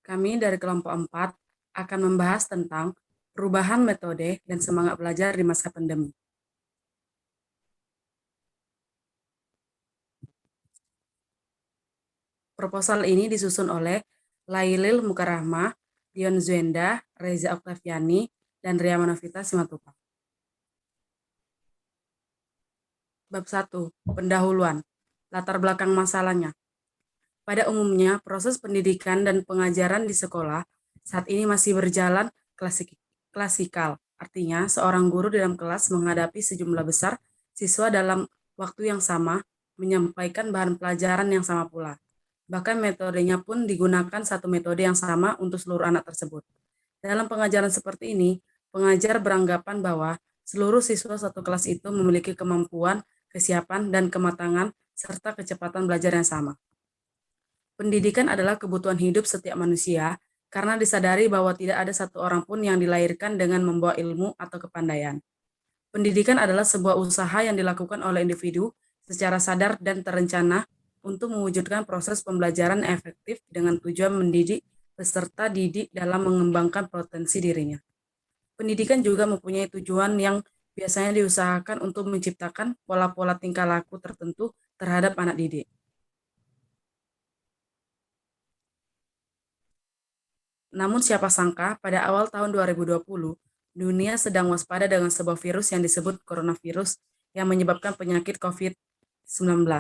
Kami dari kelompok 4 akan membahas tentang perubahan metode dan semangat belajar di masa pandemi. Proposal ini disusun oleh Lailil Mukarahma, Dion Zuenda, Reza Oktaviani, dan Ria Manovita Simatupang. Bab 1. Pendahuluan. Latar belakang masalahnya. Pada umumnya, proses pendidikan dan pengajaran di sekolah saat ini masih berjalan klasikal. Artinya, seorang guru dalam kelas menghadapi sejumlah besar siswa dalam waktu yang sama, menyampaikan bahan pelajaran yang sama pula. Bahkan metodenya pun digunakan satu metode yang sama untuk seluruh anak tersebut. Dalam pengajaran seperti ini, pengajar beranggapan bahwa seluruh siswa satu kelas itu memiliki kemampuan, kesiapan, dan kematangan, serta kecepatan belajar yang sama. Pendidikan adalah kebutuhan hidup setiap manusia, karena disadari bahwa tidak ada satu orang pun yang dilahirkan dengan membawa ilmu atau kepandaian. Pendidikan adalah sebuah usaha yang dilakukan oleh individu secara sadar dan terencana untuk mewujudkan proses pembelajaran efektif dengan tujuan mendidik peserta didik dalam mengembangkan potensi dirinya. Pendidikan juga mempunyai tujuan yang biasanya diusahakan untuk menciptakan pola-pola tingkah laku tertentu terhadap anak didik. Namun siapa sangka pada awal tahun 2020, dunia sedang waspada dengan sebuah virus yang disebut coronavirus yang menyebabkan penyakit COVID-19.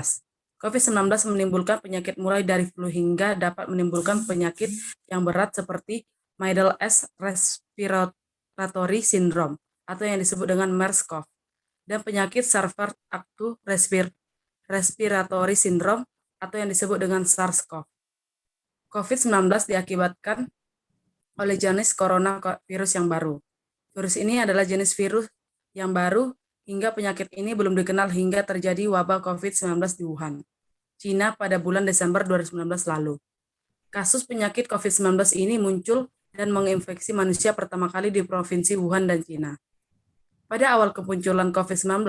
COVID-19 menimbulkan penyakit mulai dari flu hingga dapat menimbulkan penyakit yang berat seperti Middle East Respiratory Syndrome atau yang disebut dengan MERS-CoV dan penyakit Charcot Respiratory Syndrome atau yang disebut dengan SARS-CoV. COVID-19 diakibatkan oleh jenis coronavirus yang baru. Virus ini adalah jenis virus yang baru hingga penyakit ini belum dikenal hingga terjadi wabah COVID-19 di Wuhan, Cina pada bulan Desember 2019 lalu. Kasus penyakit COVID-19 ini muncul dan menginfeksi manusia pertama kali di provinsi Wuhan dan Cina. Pada awal kemunculan COVID-19,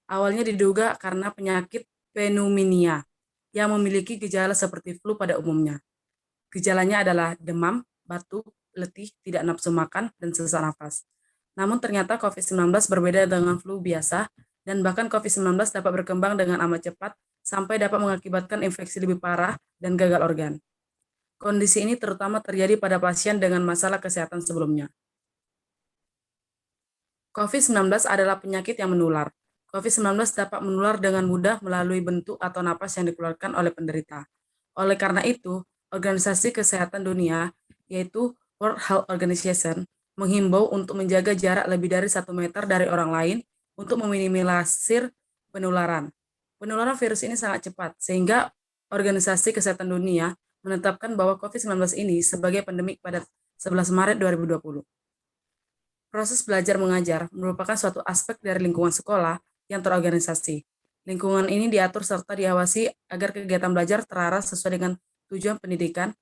awalnya diduga karena penyakit pneumonia yang memiliki gejala seperti flu pada umumnya. Gejalanya adalah demam, batuk, letih, tidak nafsu makan, dan sesak nafas. Namun ternyata COVID-19 berbeda dengan flu biasa, dan bahkan COVID-19 dapat berkembang dengan amat cepat sampai dapat mengakibatkan infeksi lebih parah dan gagal organ. Kondisi ini terutama terjadi pada pasien dengan masalah kesehatan sebelumnya. COVID-19 adalah penyakit yang menular. COVID-19 dapat menular dengan mudah melalui bentuk atau napas yang dikeluarkan oleh penderita. Oleh karena itu, Organisasi Kesehatan Dunia, yaitu World Health Organization, menghimbau untuk menjaga jarak lebih dari 1 meter dari orang lain untuk meminimalisir penularan. Penularan virus ini sangat cepat, sehingga Organisasi Kesehatan Dunia menetapkan bahwa COVID-19 ini sebagai pandemik pada 11 Maret 2020. Proses belajar mengajar merupakan suatu aspek dari lingkungan sekolah yang terorganisasi. Lingkungan ini diatur serta diawasi agar kegiatan belajar terarah sesuai dengan tujuan pendidikan.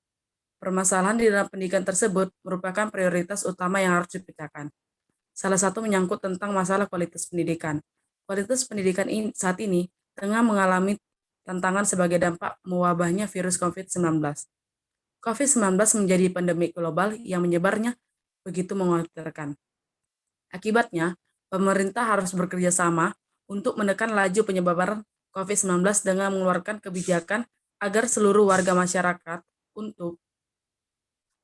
Permasalahan di dalam pendidikan tersebut merupakan prioritas utama yang harus dipecahkan. Salah satu menyangkut tentang masalah kualitas pendidikan. Kualitas pendidikan saat ini tengah mengalami tantangan sebagai dampak mewabahnya virus COVID-19. COVID-19 menjadi pandemi global yang menyebarnya begitu mengkhawatirkan. Akibatnya, pemerintah harus bekerja sama untuk menekan laju penyebaran COVID-19 dengan mengeluarkan kebijakan agar seluruh warga masyarakat untuk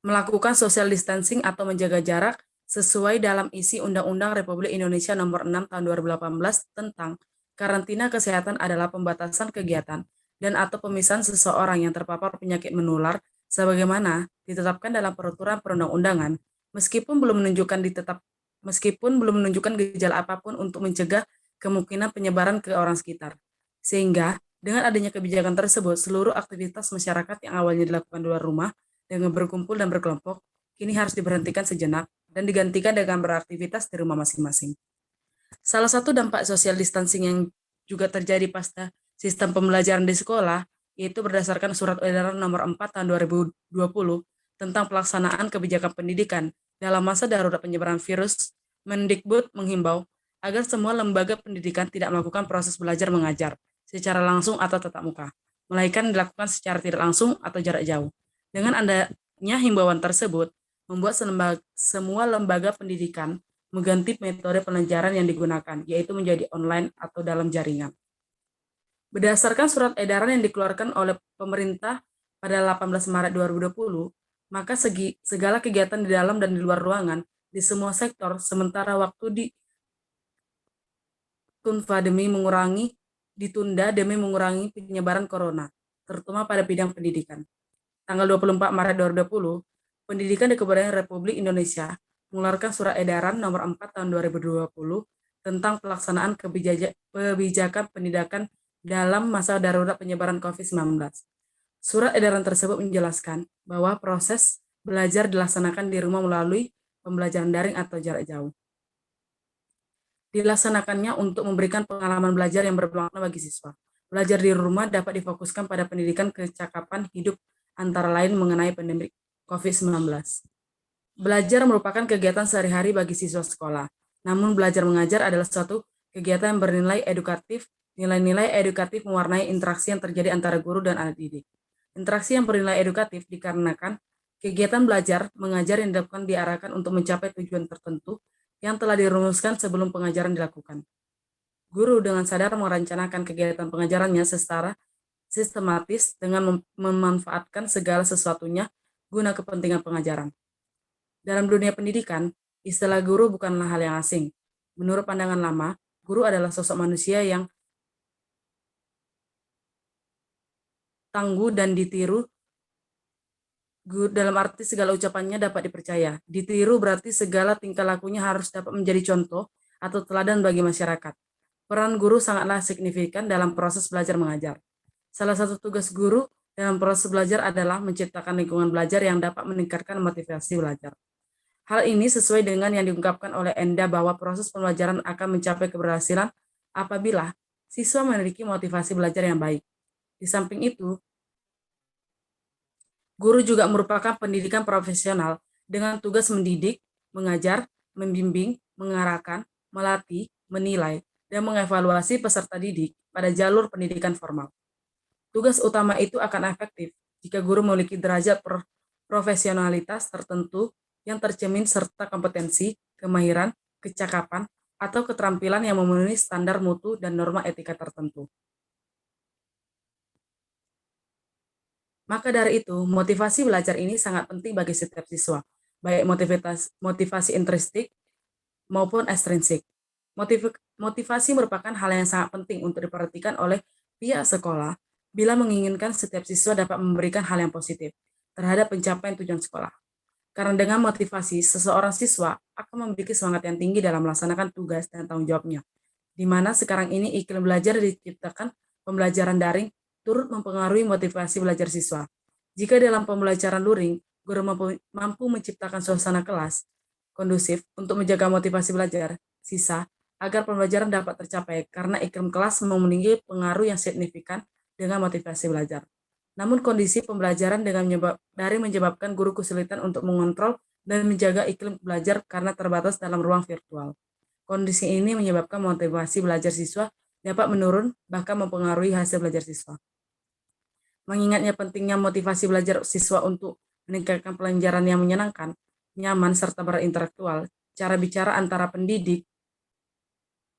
melakukan social distancing atau menjaga jarak sesuai dalam isi Undang-Undang Republik Indonesia Nomor 6 Tahun 2018 tentang karantina kesehatan adalah pembatasan kegiatan dan atau pemisahan seseorang yang terpapar penyakit menular sebagaimana ditetapkan dalam peraturan perundang-undangan meskipun belum menunjukkan gejala apapun untuk mencegah kemungkinan penyebaran ke orang sekitar. Sehingga dengan adanya kebijakan tersebut, seluruh aktivitas masyarakat yang awalnya dilakukan di luar rumah dengan berkumpul dan berkelompok, kini harus diberhentikan sejenak dan digantikan dengan beraktivitas di rumah masing-masing. Salah satu dampak social distancing yang juga terjadi pasca sistem pembelajaran di sekolah, yaitu berdasarkan Surat Edaran Nomor 4 Tahun 2020 tentang pelaksanaan kebijakan pendidikan dalam masa darurat penyebaran virus, Mendikbud menghimbau agar semua lembaga pendidikan tidak melakukan proses belajar mengajar secara langsung atau tatap muka, melainkan dilakukan secara tidak langsung atau jarak jauh. Dengan Menurutnya, himbauan tersebut membuat semua lembaga pendidikan mengganti metode pembelajaran yang digunakan, yaitu menjadi online atau dalam jaringan. Berdasarkan surat edaran yang dikeluarkan oleh pemerintah pada 18 Maret 2020, maka segala kegiatan di dalam dan di luar ruangan di semua sektor sementara waktu ditunda demi mengurangi penyebaran corona, terutama pada bidang pendidikan. Tanggal 24 Maret 2020, Pendidikan dan Kebudayaan Republik Indonesia mengeluarkan surat edaran nomor 4 tahun 2020 tentang pelaksanaan kebijakan pendidikan dalam masa darurat penyebaran COVID-19. Surat edaran tersebut menjelaskan bahwa proses belajar dilaksanakan di rumah melalui pembelajaran daring atau jarak jauh. Dilaksanakannya untuk memberikan pengalaman belajar yang bermakna bagi siswa. Belajar di rumah dapat difokuskan pada pendidikan kecakapan hidup antara lain mengenai pandemi COVID-19. Belajar merupakan kegiatan sehari-hari bagi siswa sekolah. Namun belajar mengajar adalah suatu kegiatan yang bernilai edukatif. Nilai-nilai edukatif mewarnai interaksi yang terjadi antara guru dan anak didik. Interaksi yang bernilai edukatif dikarenakan kegiatan belajar mengajar yang diarahkan untuk mencapai tujuan tertentu yang telah dirumuskan sebelum pengajaran dilakukan. Guru dengan sadar merencanakan kegiatan pengajarannya secara sistematis dengan memanfaatkan segala sesuatunya guna kepentingan pengajaran. Dalam dunia pendidikan, istilah guru bukanlah hal yang asing. Menurut pandangan lama, guru adalah sosok manusia yang tangguh dan ditiru. Dalam arti segala ucapannya dapat dipercaya. Ditiru berarti segala tingkah lakunya harus dapat menjadi contoh atau teladan bagi masyarakat. Peran guru sangatlah signifikan dalam proses belajar mengajar. Salah satu tugas guru dalam proses belajar adalah menciptakan lingkungan belajar yang dapat meningkatkan motivasi belajar. Hal ini sesuai dengan yang diungkapkan oleh Enda bahwa proses pembelajaran akan mencapai keberhasilan apabila siswa memiliki motivasi belajar yang baik. Di samping itu, guru juga merupakan pendidikan profesional dengan tugas mendidik, mengajar, membimbing, mengarahkan, melatih, menilai, dan mengevaluasi peserta didik pada jalur pendidikan formal. Tugas utama itu akan efektif jika guru memiliki derajat profesionalitas tertentu yang tercermin serta kompetensi, kemahiran, kecakapan, atau keterampilan yang memenuhi standar mutu dan norma etika tertentu. Maka dari itu, motivasi belajar ini sangat penting bagi setiap siswa, baik motivasi intrinsik maupun ekstrinsik. Motivasi merupakan hal yang sangat penting untuk diperhatikan oleh pihak sekolah bila menginginkan setiap siswa dapat memberikan hal yang positif terhadap pencapaian tujuan sekolah. Karena dengan motivasi, seseorang siswa akan memiliki semangat yang tinggi dalam melaksanakan tugas dan tanggung jawabnya, di mana sekarang ini iklim belajar diciptakan pembelajaran daring turut mempengaruhi motivasi belajar siswa. Jika dalam pembelajaran luring, guru mampu menciptakan suasana kelas kondusif untuk menjaga motivasi belajar siswa agar pembelajaran dapat tercapai karena iklim kelas memiliki pengaruh yang signifikan dengan motivasi belajar. Namun kondisi pembelajaran daring menyebabkan guru kesulitan untuk mengontrol dan menjaga iklim belajar karena terbatas dalam ruang virtual. Kondisi ini menyebabkan motivasi belajar siswa dapat menurun bahkan mempengaruhi hasil belajar siswa. Mengingatnya pentingnya motivasi belajar siswa untuk meningkatkan pelajaran yang menyenangkan, nyaman, serta berintelektual, cara bicara antara pendidik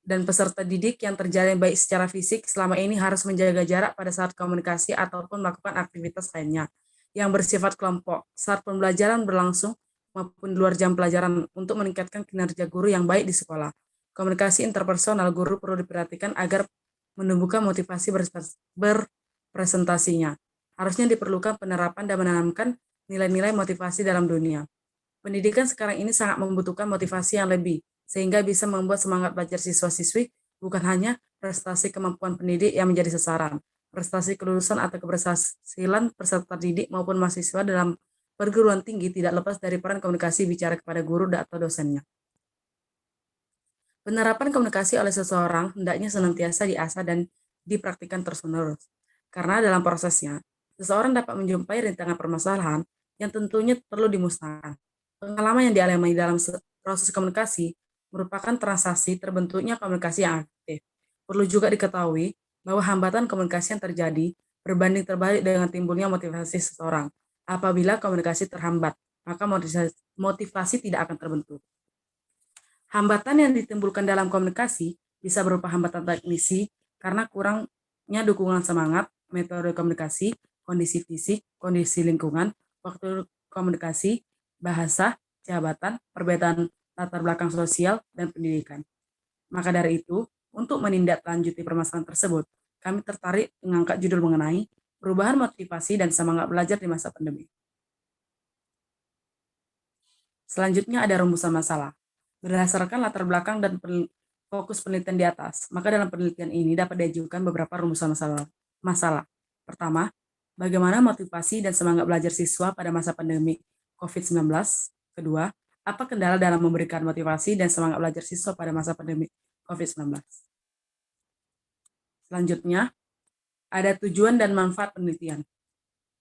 dan peserta didik yang terjalin baik secara fisik selama ini harus menjaga jarak pada saat komunikasi ataupun melakukan aktivitas lainnya yang bersifat kelompok saat pembelajaran berlangsung maupun di luar jam pelajaran untuk meningkatkan kinerja guru yang baik di sekolah. Komunikasi interpersonal guru perlu diperhatikan agar menumbuhkan motivasi berpresentasinya. Harusnya diperlukan penerapan dan menanamkan nilai-nilai motivasi dalam dunia. Pendidikan sekarang ini sangat membutuhkan motivasi yang lebih, sehingga bisa membuat semangat belajar siswa-siswi bukan hanya prestasi kemampuan pendidik yang menjadi sasaran, prestasi kelulusan atau keberhasilan peserta didik maupun mahasiswa dalam perguruan tinggi tidak lepas dari peran komunikasi bicara kepada guru atau dosennya. Penerapan komunikasi oleh seseorang hendaknya senantiasa diasah dan dipraktikkan terus-menerus, karena dalam prosesnya, seseorang dapat menjumpai rintangan permasalahan yang tentunya perlu dimusnahkan. Pengalaman yang dialami dalam proses komunikasi merupakan transaksi terbentuknya komunikasi yang aktif. Perlu juga diketahui bahwa hambatan komunikasi yang terjadi berbanding terbalik dengan timbulnya motivasi seseorang. Apabila komunikasi terhambat, maka motivasi tidak akan terbentuk. Hambatan yang ditimbulkan dalam komunikasi bisa berupa hambatan teknisi karena kurangnya dukungan semangat, metode komunikasi, kondisi fisik, kondisi lingkungan, waktu komunikasi, bahasa, jabatan, perbedaan latar belakang sosial, dan pendidikan. Maka dari itu, untuk menindaklanjuti permasalahan tersebut, kami tertarik mengangkat judul mengenai perubahan motivasi dan semangat belajar di masa pandemi. Selanjutnya ada rumusan masalah. Berdasarkan latar belakang dan fokus penelitian di atas, maka dalam penelitian ini dapat diajukan beberapa rumusan masalah. Pertama, bagaimana motivasi dan semangat belajar siswa pada masa pandemi COVID-19? Kedua, apa kendala dalam memberikan motivasi dan semangat belajar siswa pada masa pandemi COVID-19? Selanjutnya, ada tujuan dan manfaat penelitian.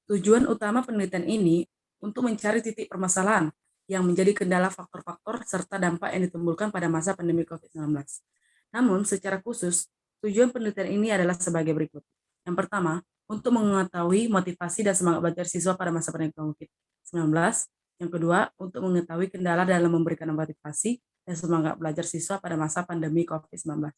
Tujuan utama penelitian ini untuk mencari titik permasalahan yang menjadi kendala faktor-faktor serta dampak yang ditimbulkan pada masa pandemi COVID-19. Namun, secara khusus, tujuan penelitian ini adalah sebagai berikut. Yang pertama, untuk mengetahui motivasi dan semangat belajar siswa pada masa pandemi COVID-19. Yang kedua, untuk mengetahui kendala dalam memberikan motivasi dan semangat belajar siswa pada masa pandemi COVID-19.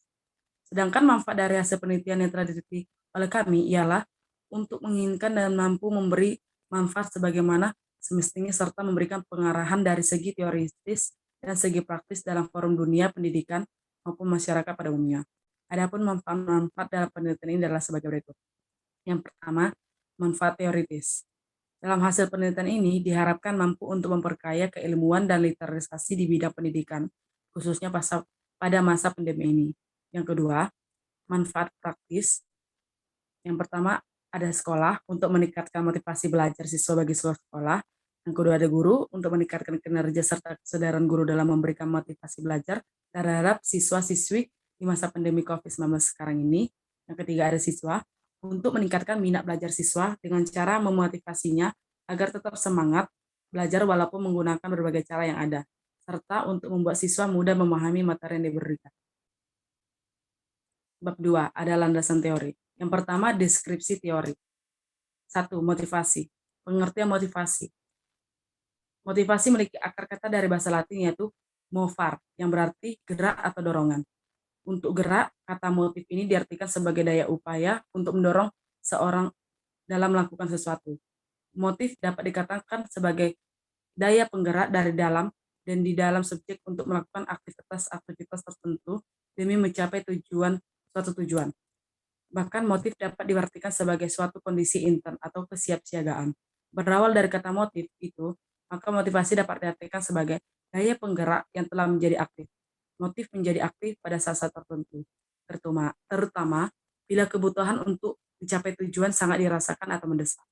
Sedangkan manfaat dari hasil penelitian yang telah diteliti oleh kami ialah untuk menginginkan dan mampu memberi manfaat sebagaimana semestinya serta memberikan pengarahan dari segi teoritis dan segi praktis dalam forum dunia pendidikan maupun masyarakat pada umumnya. Adapun manfaat dalam penelitian ini adalah sebagai berikut. Yang pertama, manfaat teoritis. Dalam hasil penelitian ini diharapkan mampu untuk memperkaya keilmuan dan literasi di bidang pendidikan, khususnya pada masa pandemi ini. Yang kedua, manfaat praktis. Yang pertama, ada sekolah untuk meningkatkan motivasi belajar siswa bagi seluruh sekolah. Yang kedua, ada guru untuk meningkatkan kinerja serta kesadaran guru dalam memberikan motivasi belajar terhadap siswa-siswi di masa pandemi COVID-19 sekarang ini. Yang ketiga, ada siswa untuk meningkatkan minat belajar siswa dengan cara memotivasinya agar tetap semangat belajar walaupun menggunakan berbagai cara yang ada, serta untuk membuat siswa mudah memahami materi yang diberikan. Bab 2, ada landasan teori. Yang pertama, deskripsi teori. 1. Motivasi. Pengertian motivasi. Motivasi memiliki akar kata dari bahasa Latin yaitu movar, yang berarti gerak atau dorongan. Untuk gerak, kata motif ini diartikan sebagai daya upaya untuk mendorong seorang dalam melakukan sesuatu. Motif dapat dikatakan sebagai daya penggerak dari dalam dan di dalam subjek untuk melakukan aktivitas-aktivitas tertentu demi mencapai suatu tujuan. Bahkan motif dapat diartikan sebagai suatu kondisi intern atau kesiapsiagaan. Berawal dari kata motif itu, maka motivasi dapat diartikan sebagai daya penggerak yang telah menjadi aktif. Motif menjadi aktif pada saat-saat tertentu, terutama bila kebutuhan untuk mencapai tujuan sangat dirasakan atau mendesak.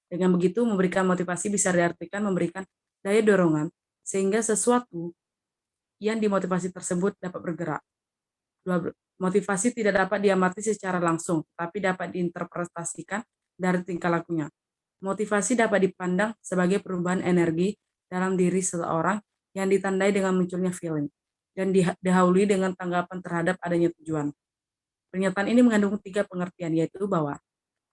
Dengan begitu, memberikan motivasi bisa diartikan memberikan daya dorongan, sehingga sesuatu yang dimotivasi tersebut dapat bergerak. Motivasi tidak dapat diamati secara langsung, tapi dapat diinterpretasikan dari tingkah lakunya. Motivasi dapat dipandang sebagai perubahan energi dalam diri seseorang yang ditandai dengan munculnya feeling dan didahului dengan tanggapan terhadap adanya tujuan. Pernyataan ini mengandung 3 pengertian, yaitu bahwa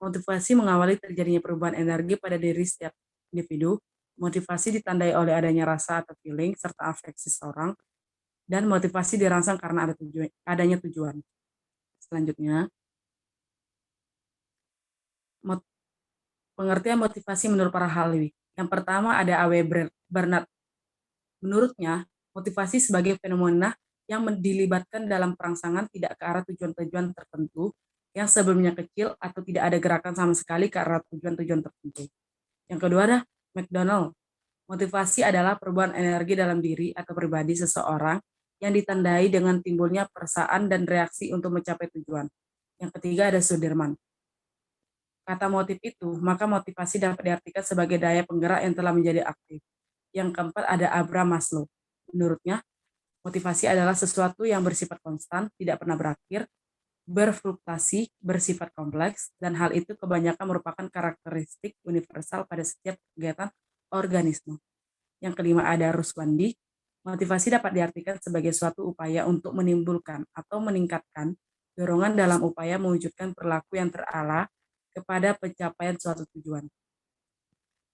motivasi mengawali terjadinya perubahan energi pada diri setiap individu, motivasi ditandai oleh adanya rasa atau feeling serta afeksi seseorang, dan motivasi dirangsang karena adanya tujuan. Selanjutnya, pengertian motivasi menurut para ahli. Yang pertama ada A.W. Bernard. Menurutnya, motivasi sebagai fenomena yang dilibatkan dalam perangsangan tidak ke arah tujuan-tujuan tertentu yang sebelumnya kecil atau tidak ada gerakan sama sekali ke arah tujuan-tujuan tertentu. Yang kedua ada McDonald. Motivasi adalah perubahan energi dalam diri atau pribadi seseorang yang ditandai dengan timbulnya perasaan dan reaksi untuk mencapai tujuan. Yang ketiga ada Sudirman. Kata motif itu, maka motivasi dapat diartikan sebagai daya penggerak yang telah menjadi aktif. Yang keempat ada Abraham Maslow. Menurutnya, motivasi adalah sesuatu yang bersifat konstan, tidak pernah berakhir, berfluktuasi, bersifat kompleks, dan hal itu kebanyakan merupakan karakteristik universal pada setiap kegiatan organisme. Yang kelima ada Ruswandi. Motivasi dapat diartikan sebagai suatu upaya untuk menimbulkan atau meningkatkan dorongan dalam upaya mewujudkan perilaku yang terarah kepada pencapaian suatu tujuan.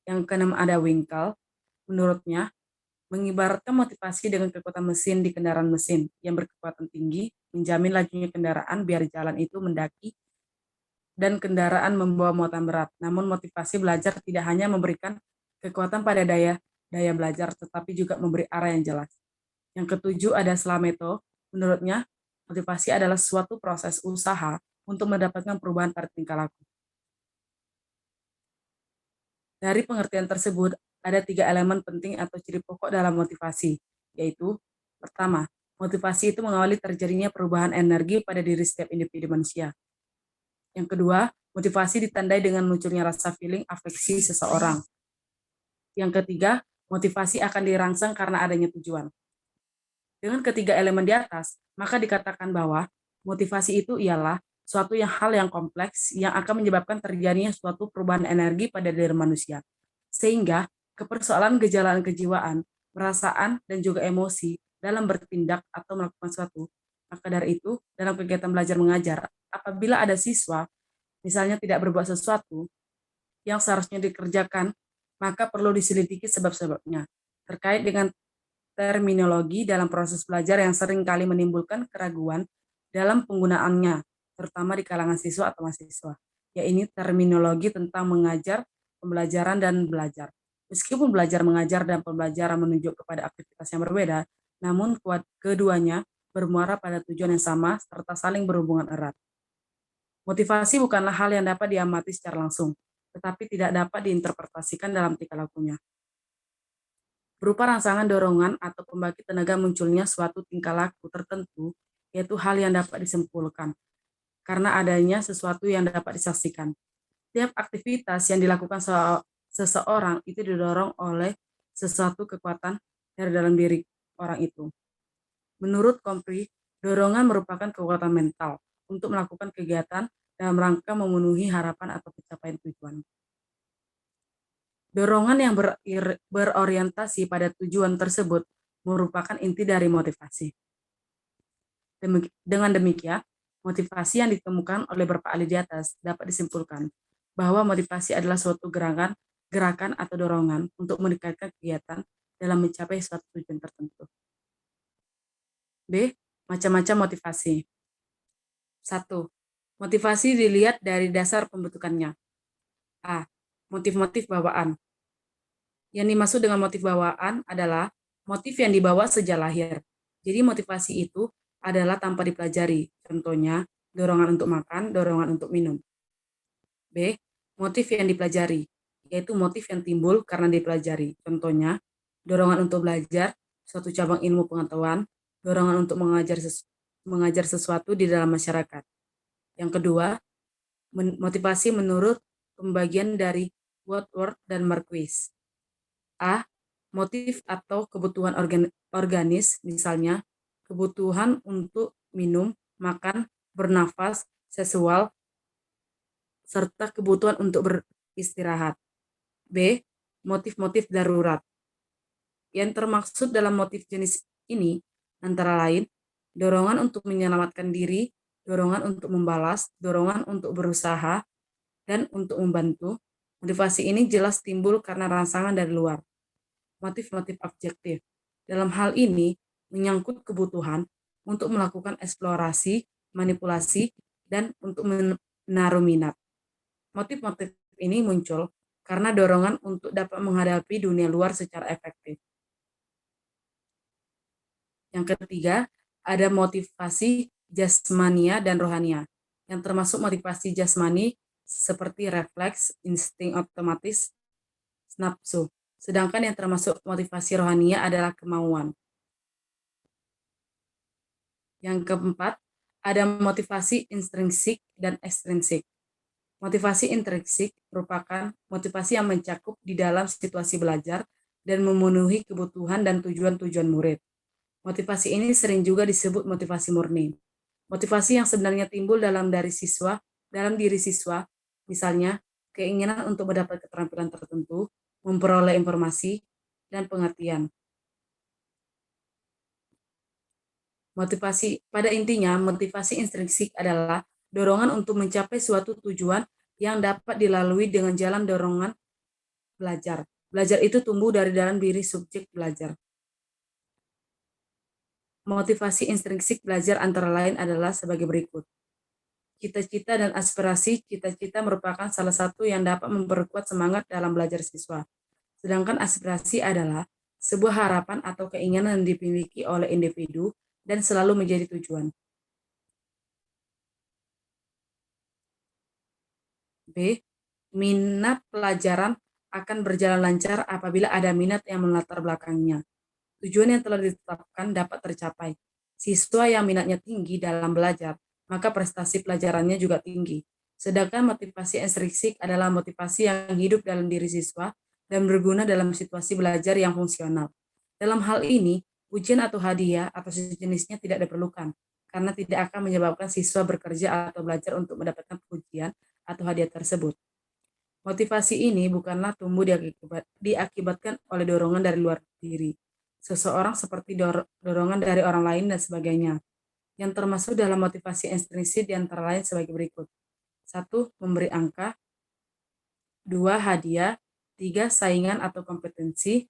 Yang keenam ada Winkel. Menurutnya, mengibaratkan motivasi dengan kekuatan mesin di kendaraan mesin yang berkekuatan tinggi, menjamin lajunya kendaraan biar jalan itu mendaki dan kendaraan membawa muatan berat. Namun motivasi belajar tidak hanya memberikan kekuatan pada daya belajar, tetapi juga memberi arah yang jelas. Yang ketujuh ada Slameto. Menurutnya, motivasi adalah suatu proses usaha untuk mendapatkan perubahan pada tingkah laku. Dari pengertian tersebut, ada 3 elemen penting atau ciri pokok dalam motivasi, yaitu pertama, motivasi itu mengawali terjadinya perubahan energi pada diri setiap individu manusia. Yang kedua, motivasi ditandai dengan munculnya rasa feeling afeksi seseorang. Yang ketiga, motivasi akan dirangsang karena adanya tujuan. Dengan ketiga elemen di atas, maka dikatakan bahwa motivasi itu ialah suatu hal yang kompleks yang akan menyebabkan terjadinya suatu perubahan energi pada diri manusia. Sehingga kepersoalan gejala kejiwaan, perasaan, dan juga emosi dalam bertindak atau melakukan sesuatu. Maka dari itu, dalam kegiatan belajar mengajar, apabila ada siswa, misalnya tidak berbuat sesuatu yang seharusnya dikerjakan, maka perlu diselidiki sebab-sebabnya. Terkait dengan terminologi dalam proses belajar yang sering kali menimbulkan keraguan dalam penggunaannya, terutama di kalangan siswa atau mahasiswa. Yaitu terminologi tentang mengajar, pembelajaran, dan belajar. Meskipun belajar mengajar dan pembelajaran menunjuk kepada aktivitas yang berbeda, namun keduanya bermuara pada tujuan yang sama serta saling berhubungan erat. Motivasi bukanlah hal yang dapat diamati secara langsung, tetapi tidak dapat diinterpretasikan dalam tingkah lakunya. Berupa rangsangan dorongan atau pembangkit tenaga munculnya suatu tingkah laku tertentu, yaitu hal yang dapat disimpulkan, karena adanya sesuatu yang dapat disaksikan. Setiap aktivitas yang dilakukan seseorang itu didorong oleh sesuatu kekuatan dari dalam diri orang itu. Menurut Compri, dorongan merupakan kekuatan mental untuk melakukan kegiatan dalam rangka memenuhi harapan atau pencapaian tujuan. Dorongan yang berorientasi pada tujuan tersebut merupakan inti dari motivasi. Dengan demikian, motivasi yang ditemukan oleh beberapa ahli di atas dapat disimpulkan bahwa motivasi adalah suatu gerakan atau dorongan untuk meningkatkan kegiatan dalam mencapai suatu tujuan tertentu. B. Macam-macam motivasi. 1. Motivasi dilihat dari dasar pembentukannya. A. Motif-motif bawaan. Yang dimaksud dengan motif bawaan adalah motif yang dibawa sejak lahir. Jadi motivasi itu adalah tanpa dipelajari. Contohnya, dorongan untuk makan, dorongan untuk minum. B. Motif yang dipelajari, yaitu motif yang timbul karena dipelajari. Contohnya, dorongan untuk belajar, suatu cabang ilmu pengetahuan, dorongan untuk mengajar sesuatu di dalam masyarakat. Yang kedua, motivasi menurut pembagian dari Woodward dan Marquis. A. Motif atau kebutuhan organis, misalnya kebutuhan untuk minum, makan, bernafas, seksual, serta kebutuhan untuk beristirahat. B. Motif-motif darurat. Yang termaksud dalam motif jenis ini antara lain dorongan untuk menyelamatkan diri, dorongan untuk membalas, dorongan untuk berusaha, dan untuk membantu. Motivasi ini jelas timbul karena rangsangan dari luar. Motif-motif objektif. Dalam hal ini, menyangkut kebutuhan untuk melakukan eksplorasi, manipulasi, dan untuk menaruh minat. Motif-motif ini muncul karena dorongan untuk dapat menghadapi dunia luar secara efektif. Yang ketiga, ada motivasi jasmania dan rohania, yang termasuk motivasi jasmani seperti refleks, insting otomatis, nafsu. Sedangkan yang termasuk motivasi rohania adalah kemauan. Yang keempat, ada motivasi intrinsik dan ekstrinsik. Motivasi intrinsik merupakan motivasi yang mencakup di dalam situasi belajar dan memenuhi kebutuhan dan tujuan-tujuan murid. Motivasi ini sering juga disebut motivasi murni. Motivasi yang sebenarnya timbul dalam diri siswa, misalnya keinginan untuk mendapat keterampilan tertentu, memperoleh informasi, dan pengertian. Pada intinya, motivasi intrinsik adalah dorongan untuk mencapai suatu tujuan yang dapat dilalui dengan jalan dorongan belajar. Belajar itu tumbuh dari dalam diri subjek belajar. Motivasi intrinsik belajar antara lain adalah sebagai berikut. Cita-cita dan aspirasi. Cita-cita merupakan salah satu yang dapat memperkuat semangat dalam belajar siswa. Sedangkan aspirasi adalah sebuah harapan atau keinginan yang dimiliki oleh individu dan selalu menjadi tujuan. B. Minat pelajaran akan berjalan lancar apabila ada minat yang melatar belakangnya. Tujuan yang telah ditetapkan dapat tercapai. Siswa yang minatnya tinggi dalam belajar, maka prestasi pelajarannya juga tinggi. Sedangkan motivasi intrinsik adalah motivasi yang hidup dalam diri siswa dan berguna dalam situasi belajar yang fungsional. Dalam hal ini, ujian atau hadiah atau sejenisnya tidak diperlukan, karena tidak akan menyebabkan siswa bekerja atau belajar untuk mendapatkan pujian atau hadiah tersebut. Motivasi ini bukanlah tumbuh diakibatkan oleh dorongan dari luar diri, seseorang seperti dorongan dari orang lain dan sebagainya, yang termasuk dalam motivasi intrinsik di antara lain sebagai berikut. 1. Memberi angka. 2. Hadiah. 3. Saingan atau kompetensi.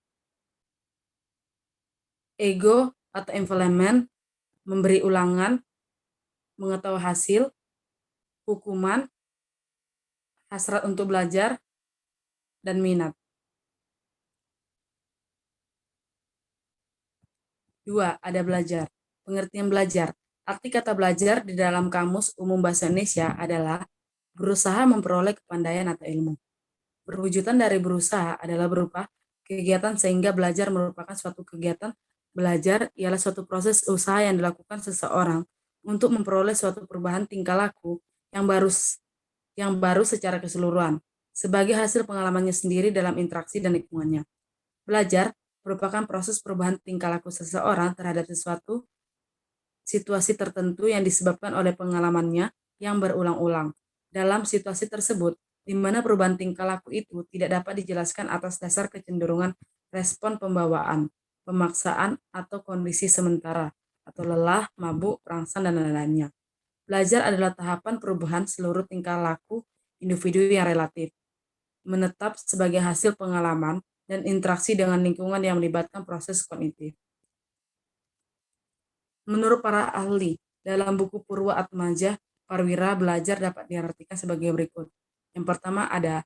Ego atau environment. Memberi ulangan. Mengetahui hasil. Hukuman. Hasrat untuk belajar. Dan minat. 2. Ada belajar. Pengertian belajar. Arti kata belajar di dalam Kamus Umum Bahasa Indonesia adalah berusaha memperoleh kepandaian atau ilmu. Perwujudan dari berusaha adalah berupa kegiatan sehingga belajar merupakan suatu kegiatan. Belajar ialah suatu proses usaha yang dilakukan seseorang untuk memperoleh suatu perubahan tingkah laku yang baru secara keseluruhan sebagai hasil pengalamannya sendiri dalam interaksi dan lingkungannya. Belajar merupakan proses perubahan tingkah laku seseorang terhadap sesuatu situasi tertentu yang disebabkan oleh pengalamannya yang berulang-ulang. Dalam situasi tersebut, di mana perubahan tingkah laku itu tidak dapat dijelaskan atas dasar kecenderungan respon pembawaan, pemaksaan, atau kondisi sementara, atau lelah, mabuk, perangsang, dan lain-lainnya. Belajar adalah tahapan perubahan seluruh tingkah laku individu yang relatif, menetap sebagai hasil pengalaman dan interaksi dengan lingkungan yang melibatkan proses kognitif. Menurut para ahli, dalam buku Purwa Atmaja, Parwira belajar dapat diartikan sebagai berikut. Yang pertama ada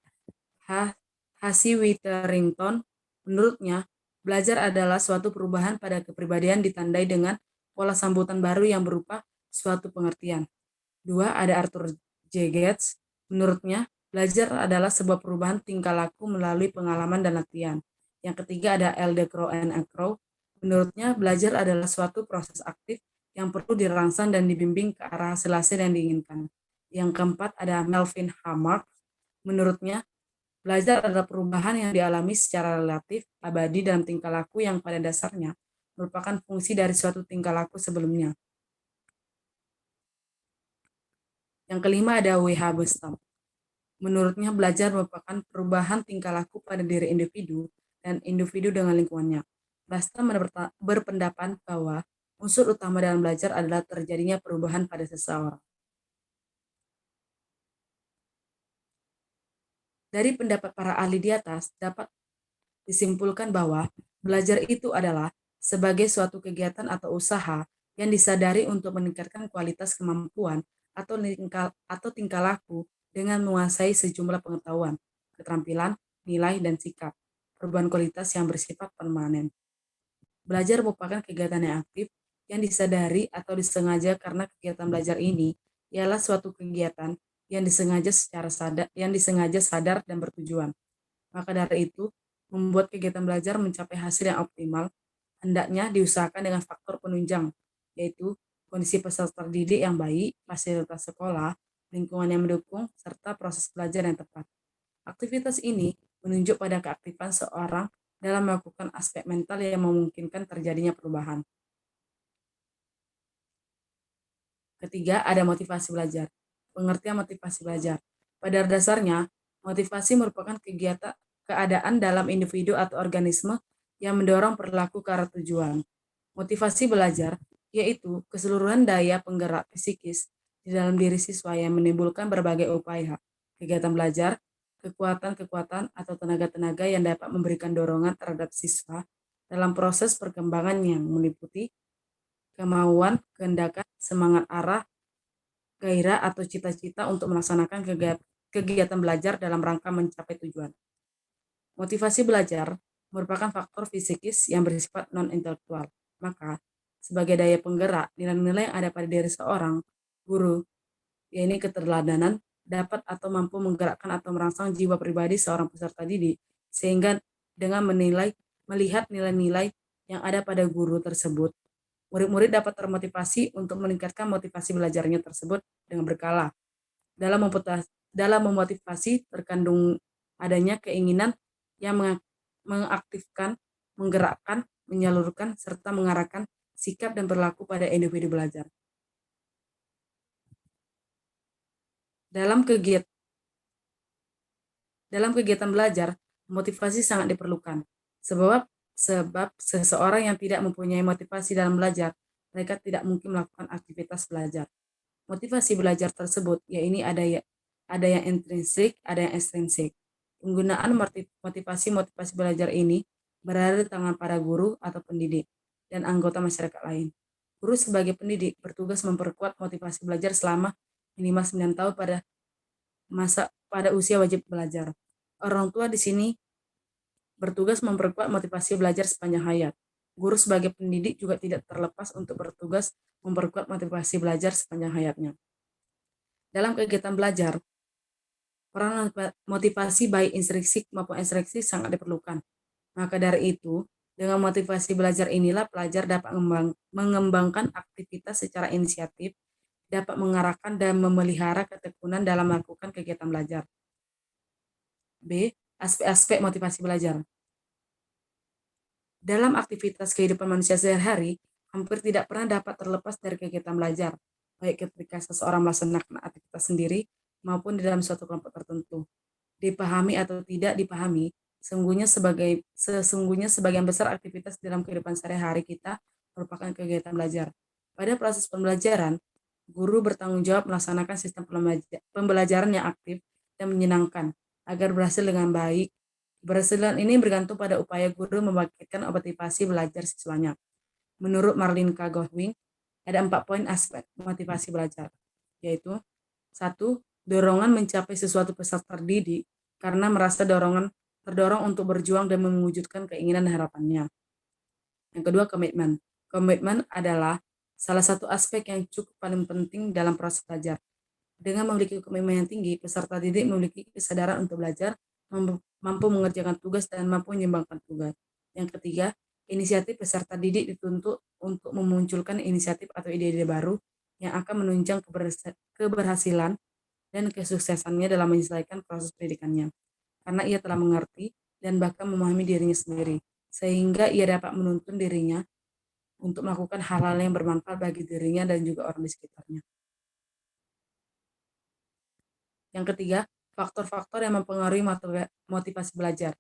Hasi Witerington. Menurutnya, belajar adalah suatu perubahan pada kepribadian ditandai dengan pola sambutan baru yang berupa suatu pengertian. 2. Ada Arthur J. Gates. Menurutnya, belajar adalah sebuah perubahan tingkah laku melalui pengalaman dan latihan. Yang ketiga ada L. De Crow and Crow. Menurutnya, belajar adalah suatu proses aktif yang perlu dirangsang dan dibimbing ke arah hasil-hasil yang diinginkan. Yang keempat ada Melvin H. Marx. Menurutnya, belajar adalah perubahan yang dialami secara relatif, abadi dalam tingkah laku yang pada dasarnya merupakan fungsi dari suatu tingkah laku sebelumnya. Yang kelima ada W.H. Bestam. Menurutnya, belajar merupakan perubahan tingkah laku pada diri individu dan individu dengan lingkungannya. Bestam berpendapat bahwa unsur utama dalam belajar adalah terjadinya perubahan pada seseorang. Dari pendapat para ahli di atas, dapat disimpulkan bahwa belajar itu adalah sebagai suatu kegiatan atau usaha yang disadari untuk meningkatkan kualitas kemampuan atau tingkah laku dengan menguasai sejumlah pengetahuan, keterampilan, nilai, dan sikap, perubahan kualitas yang bersifat permanen. Belajar merupakan kegiatan yang aktif yang disadari atau disengaja karena kegiatan belajar ini ialah suatu kegiatan yang disengaja sadar dan bertujuan. Maka dari itu, membuat kegiatan belajar mencapai hasil yang optimal, hendaknya diusahakan dengan faktor penunjang, yaitu kondisi peserta didik yang baik, fasilitas sekolah, lingkungan yang mendukung, serta proses belajar yang tepat. Aktivitas ini menunjuk pada keaktifan seorang dalam melakukan aspek mental yang memungkinkan terjadinya perubahan. Ketiga, ada motivasi belajar. Pengertian motivasi belajar. Pada dasarnya, motivasi merupakan keadaan dalam individu atau organisme yang mendorong perilaku ke arah tujuan. Motivasi belajar yaitu keseluruhan daya penggerak psikis di dalam diri siswa yang menimbulkan berbagai upaya kegiatan belajar, kekuatan-kekuatan atau tenaga-tenaga yang dapat memberikan dorongan terhadap siswa dalam proses perkembangan yang meliputi kemauan, kehendakan, semangat arah, gairah atau cita-cita untuk melaksanakan kegiatan belajar dalam rangka mencapai tujuan. Motivasi belajar merupakan faktor fisikis yang bersifat non-intelektual. Maka, sebagai daya penggerak, nilai-nilai yang ada pada diri seorang guru, yaitu keteladanan, dapat atau mampu menggerakkan atau merangsang jiwa pribadi seorang peserta didik, sehingga dengan melihat nilai-nilai yang ada pada guru tersebut, murid-murid dapat termotivasi untuk meningkatkan motivasi belajarnya tersebut dengan berkala. Dalam memotivasi terkandung adanya keinginan yang mengaktifkan, menggerakkan, menyalurkan, serta mengarahkan sikap dan perilaku pada individu belajar. Dalam kegiatan belajar, motivasi sangat diperlukan. Sebab seseorang yang tidak mempunyai motivasi dalam belajar, mereka tidak mungkin melakukan aktivitas belajar. Motivasi belajar tersebut, yaitu ada yang intrinsik, ada yang ekstrinsik. Penggunaan motivasi belajar ini berada di tangan para guru atau pendidik dan anggota masyarakat lain. Guru sebagai pendidik bertugas memperkuat motivasi belajar selama minimal 9 tahun pada usia wajib belajar. Orang tua di sini bertugas memperkuat motivasi belajar sepanjang hayat. Guru sebagai pendidik juga tidak terlepas untuk bertugas memperkuat motivasi belajar sepanjang hayatnya. Dalam kegiatan belajar, peran motivasi baik intrinsik maupun ekstrinsik sangat diperlukan. Maka dari itu, dengan motivasi belajar inilah pelajar dapat mengembangkan aktivitas secara inisiatif, dapat mengarahkan dan memelihara ketekunan dalam melakukan kegiatan belajar. B. Aspek-aspek motivasi belajar. Dalam aktivitas kehidupan manusia sehari-hari, hampir tidak pernah dapat terlepas dari kegiatan belajar, baik ketika seseorang melaksanakan aktivitas sendiri maupun di dalam suatu kelompok tertentu. Dipahami atau tidak dipahami, sesungguhnya sebagian besar aktivitas dalam kehidupan sehari-hari kita merupakan kegiatan belajar. Pada proses pembelajaran, guru bertanggung jawab melaksanakan sistem pembelajaran yang aktif dan menyenangkan agar berhasil dengan baik. Keberhasilan ini bergantung pada upaya guru membangkitkan motivasi belajar siswanya. Menurut Marlene K. Goldwing, ada 4 poin aspek motivasi belajar, yaitu 1. Dorongan mencapai sesuatu peserta didik karena merasa terdorong untuk berjuang dan mewujudkan keinginan dan harapannya. Yang kedua, komitmen. Komitmen adalah salah satu aspek yang cukup paling penting dalam proses belajar. Dengan memiliki komitmen yang tinggi, peserta didik memiliki kesadaran untuk belajar, mampu mengerjakan tugas, dan mampu menyeimbangkan tugas. Yang ketiga, inisiatif peserta didik dituntut untuk memunculkan inisiatif atau ide-ide baru yang akan menunjang keberhasilan dan kesuksesannya dalam menyelesaikan proses pendidikannya. Karena ia telah mengerti dan bahkan memahami dirinya sendiri, sehingga ia dapat menuntun dirinya untuk melakukan hal-hal yang bermanfaat bagi dirinya dan juga orang di sekitarnya. Yang ketiga, faktor-faktor yang mempengaruhi motivasi belajar.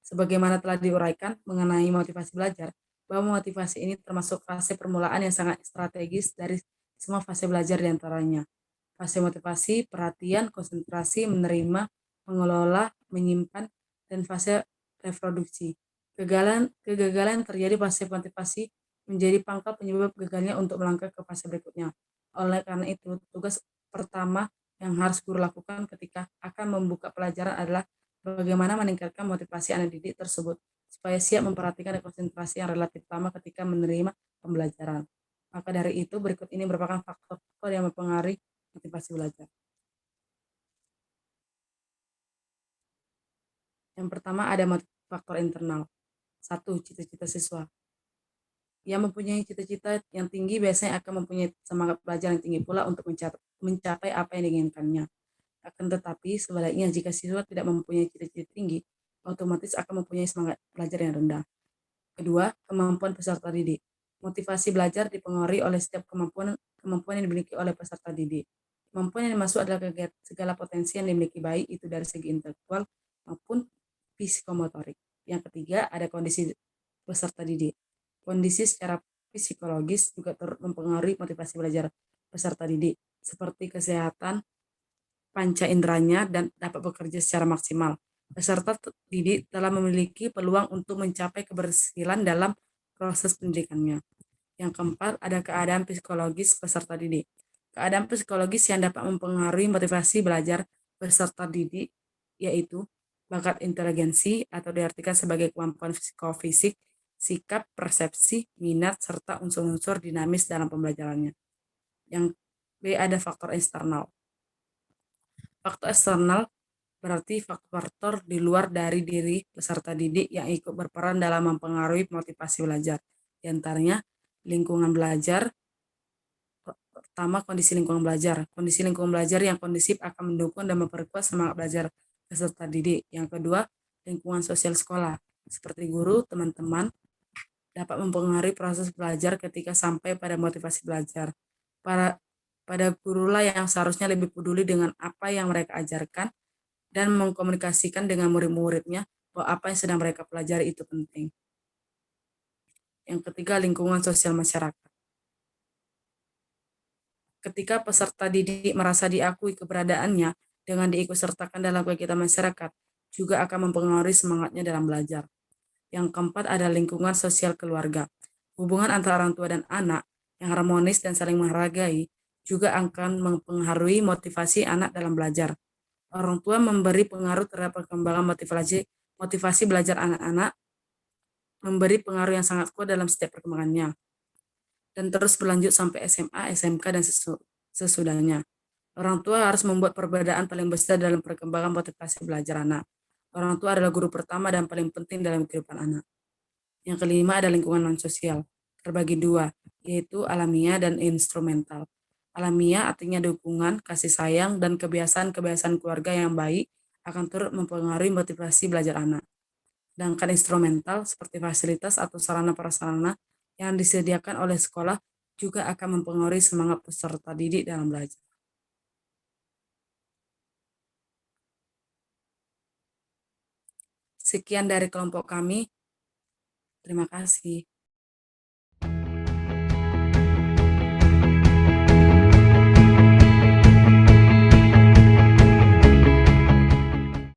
Sebagaimana telah diuraikan mengenai motivasi belajar, bahwa motivasi ini termasuk fase permulaan yang sangat strategis dari semua fase belajar diantaranya. Fase motivasi, perhatian, konsentrasi, menerima, mengelola, menyimpan, dan fase reproduksi. Kegagalan terjadi fase motivasi menjadi pangkal penyebab gagalnya untuk melangkah ke fase berikutnya. Oleh karena itu, tugas pertama yang harus guru lakukan ketika akan membuka pelajaran adalah bagaimana meningkatkan motivasi anak didik tersebut supaya siap memperhatikan dan konsentrasi yang relatif lama ketika menerima pembelajaran. Maka dari itu, berikut ini merupakan faktor-faktor yang mempengaruhi motivasi belajar. Yang pertama ada faktor internal. 1. Cita-cita siswa. Yang mempunyai cita-cita yang tinggi biasanya akan mempunyai semangat belajar yang tinggi pula untuk mencapai apa yang diinginkannya. Akan tetapi sebaliknya, jika siswa tidak mempunyai cita-cita tinggi, otomatis akan mempunyai semangat belajar yang rendah. Kedua, kemampuan peserta didik. Motivasi belajar dipengaruhi oleh setiap kemampuan yang dimiliki oleh peserta didik. Kemampuan yang dimaksud adalah segala potensi yang dimiliki baik itu dari segi intelektual maupun psikomotorik. Yang ketiga, ada kondisi peserta didik. Kondisi secara psikologis juga turut mempengaruhi motivasi belajar peserta didik, seperti kesehatan, panca inderanya dan dapat bekerja secara maksimal. Peserta didik telah memiliki peluang untuk mencapai keberhasilan dalam proses pendidikannya. Yang keempat, ada keadaan psikologis peserta didik. Keadaan psikologis yang dapat mempengaruhi motivasi belajar peserta didik yaitu bakat inteligensi atau diartikan sebagai kemampuan psikofisik, sikap, persepsi, minat, serta unsur-unsur dinamis dalam pembelajarannya. Yang B, ada faktor eksternal. Faktor eksternal berarti faktor di luar dari diri peserta didik yang ikut berperan dalam mempengaruhi motivasi belajar. Di antaranya lingkungan belajar. Pertama, kondisi lingkungan belajar. Kondisi lingkungan belajar yang kondusif akan mendukung dan memperkuat semangat belajar peserta didik. Yang kedua, lingkungan sosial sekolah, seperti guru, teman-teman, dapat mempengaruhi proses belajar ketika sampai pada motivasi belajar. Pada gurulah yang seharusnya lebih peduli dengan apa yang mereka ajarkan dan mengkomunikasikan dengan murid-muridnya bahwa apa yang sedang mereka pelajari itu penting. Yang ketiga, lingkungan sosial masyarakat. Ketika peserta didik merasa diakui keberadaannya dengan diikutsertakan dalam kegiatan masyarakat, juga akan mempengaruhi semangatnya dalam belajar. Yang keempat, ada lingkungan sosial keluarga. Hubungan antara orang tua dan anak yang harmonis dan saling menghargai juga akan mempengaruhi motivasi anak dalam belajar. Orang tua memberi pengaruh terhadap perkembangan motivasi belajar anak-anak, memberi pengaruh yang sangat kuat dalam setiap perkembangannya, dan terus berlanjut sampai SMA, SMK, dan sesudahnya. Orang tua harus membuat perbedaan paling besar dalam perkembangan motivasi belajar anak. Orang tua adalah guru pertama dan paling penting dalam kehidupan anak. Yang kelima, ada lingkungan non-sosial. Terbagi dua, yaitu alamiah dan instrumental. Alamiah artinya dukungan, kasih sayang, dan kebiasaan-kebiasaan keluarga yang baik akan turut mempengaruhi motivasi belajar anak. Sedangkan instrumental seperti fasilitas atau sarana-prasarana yang disediakan oleh sekolah juga akan mempengaruhi semangat peserta didik dalam belajar. Sekian dari kelompok kami. Terima kasih.